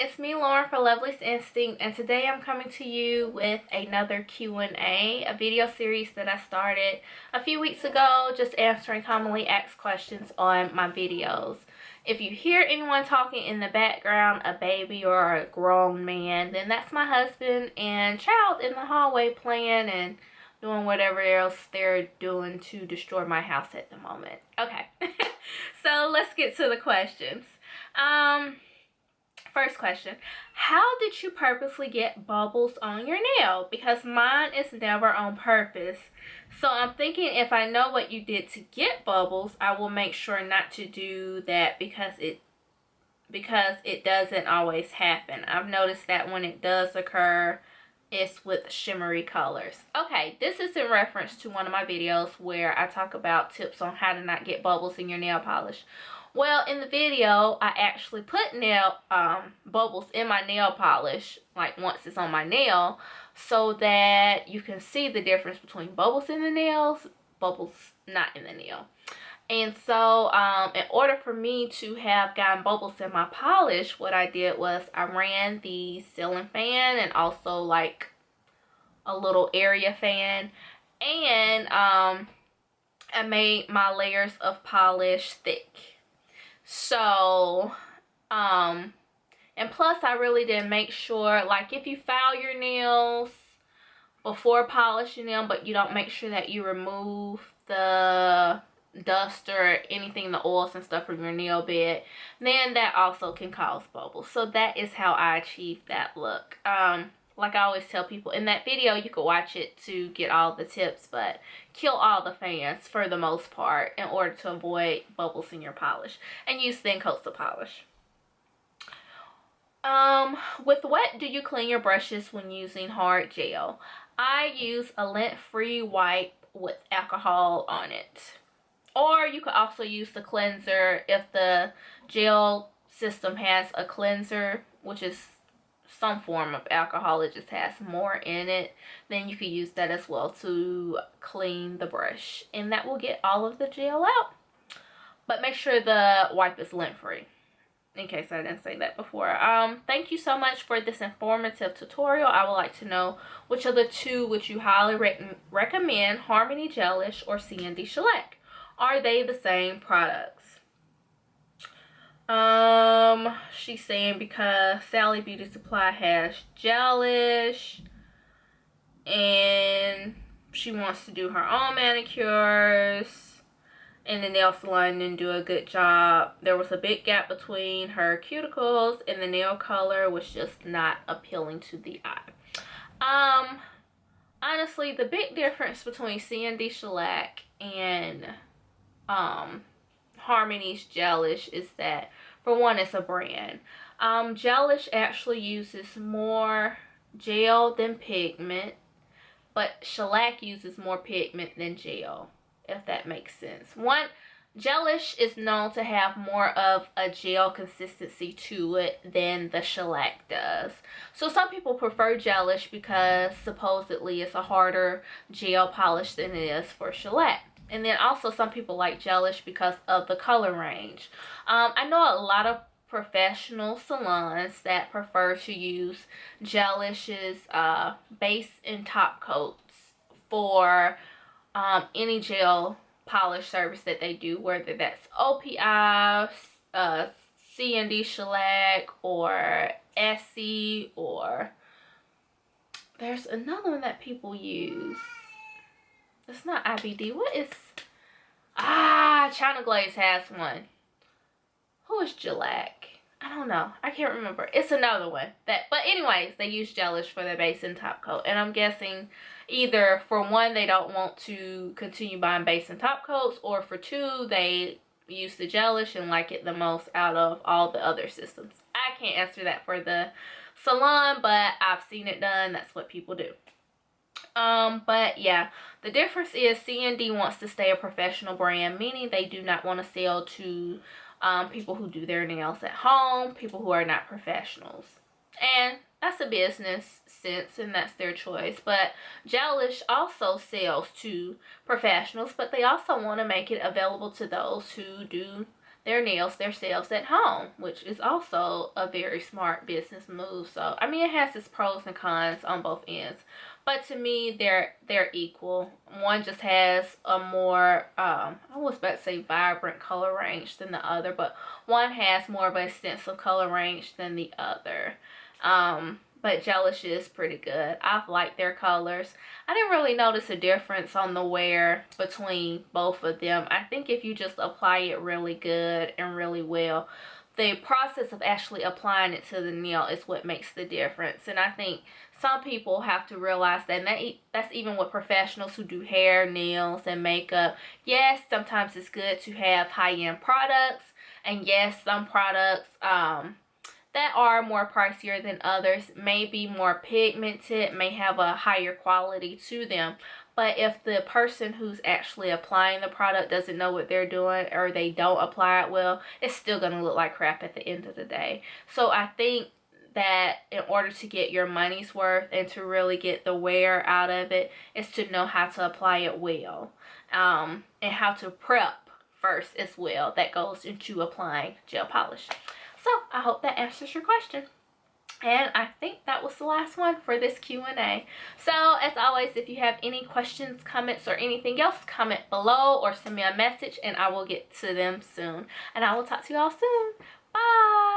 it's me, Lauren, for Lovely's Instinct, and today I'm coming to you with another Q&A, a video series that I started a few weeks ago, just answering commonly asked questions on my videos. If you hear anyone talking in the background, a baby or a grown man, then that's my husband and child in the hallway playing and doing whatever else they're doing to destroy my house at the moment. Okay, so let's get to the questions. First question, how did you purposely get bubbles on your nail? Because mine is never on purpose. So I'm thinking if I know what you did to get bubbles, I will make sure not to do that because it doesn't always happen. I've noticed that when it does occur, it's with shimmery colors. Okay, this is in reference to one of my videos where I talk about tips on how to not get bubbles in your nail polish. Well, in the video, I actually put bubbles in my nail polish, like once it's on my nail, so that you can see the difference between bubbles in the nails, bubbles not in the nail. And so, in order for me to have gotten bubbles in my polish, what I did was I ran the ceiling fan and also like a little area fan, and I made my layers of polish thick. So, and plus I really did make sure, like if you file your nails before polishing them, but you don't make sure that you remove the dust or anything, the oils and stuff from your nail bed, then that also can cause bubbles. So that is how I achieved that look. Like I always tell people, in that video you could watch it to get all the tips, but kill all the fans for the most part in order to avoid bubbles in your polish, and use thin coats of polish. With what do you clean your brushes when using hard gel? I use a lint-free wipe with alcohol on it. Or you could also use the cleanser if the gel system has a cleanser, which is some form of alcohol, it just has more in it, then you could use that as well to clean the brush, and that will get all of the gel out. But make sure the wipe is lint free, in case I didn't say that before. Thank you so much for this informative tutorial. I would like to know which of the two would you highly recommend, Harmony Gelish or C&D Shellac? Are they the same products? She's saying because Sally Beauty Supply has Gelish and she wants to do her own manicures, and the nail salon didn't do a good job. There was a big gap between her cuticles, and the nail color was just not appealing to the eye. Honestly, the big difference between C&D Shellac and Harmony's Gelish is that, for one, it's a brand. Gelish actually uses more gel than pigment, but Shellac uses more pigment than gel, if that makes sense. Gelish is known to have more of a gel consistency to it than the shellac does. So some people prefer Gelish because supposedly it's a harder gel polish than it is for shellac. And then also some people like Gelish because of the color range. I know a lot of professional salons that prefer to use Gelish's base and top coats for any gel polish service that they do, whether that's OPI, C&D Shellac, or Essie, or there's another one that people use. It's not IBD. What is... China Glaze has one. Who is Shellac? I don't know. I can't remember. It's another one. But anyways, they use Gelish for their base and top coat. And I'm guessing either for one, they don't want to continue buying base and top coats, or for two, they use the Gelish and like it the most out of all the other systems. I can't answer that for the salon, but I've seen it done. That's what people do. But yeah, the difference is C&D wants to stay a professional brand, meaning they do not want to sell to people who do their nails at home, people who are not professionals. And that's a business sense, and that's their choice. But Gelish also sells to professionals, but they also want to make it available to those who do their nails themselves at home, which is also a very smart business move. So I mean, it has its pros and cons on both ends, but to me they're equal. One just has a more I was about to say vibrant color range than the other, but one has more of an extensive color range than the other. But Gelish is pretty good. I've liked their colors. I didn't really notice a difference on the wear between both of them. I think if you just apply it really good and really well, the process of actually applying it to the nail is what makes the difference. And I think some people have to realize that, and that's even with professionals who do hair, nails, and makeup. Yes, sometimes it's good to have high-end products, and yes, some products that are more pricier than others may be more pigmented, may have a higher quality to them. But if the person who's actually applying the product doesn't know what they're doing, or they don't apply it well, it's still going to look like crap at the end of the day. So I think that in order to get your money's worth and to really get the wear out of it, is to know how to apply it well, and how to prep first as well. That goes into applying gel polish. So I hope that answers your question. And I think that was the last one for this Q&A. So as always, if you have any questions, comments, or anything else, comment below or send me a message and I will get to them soon. And I will talk to you all soon. Bye.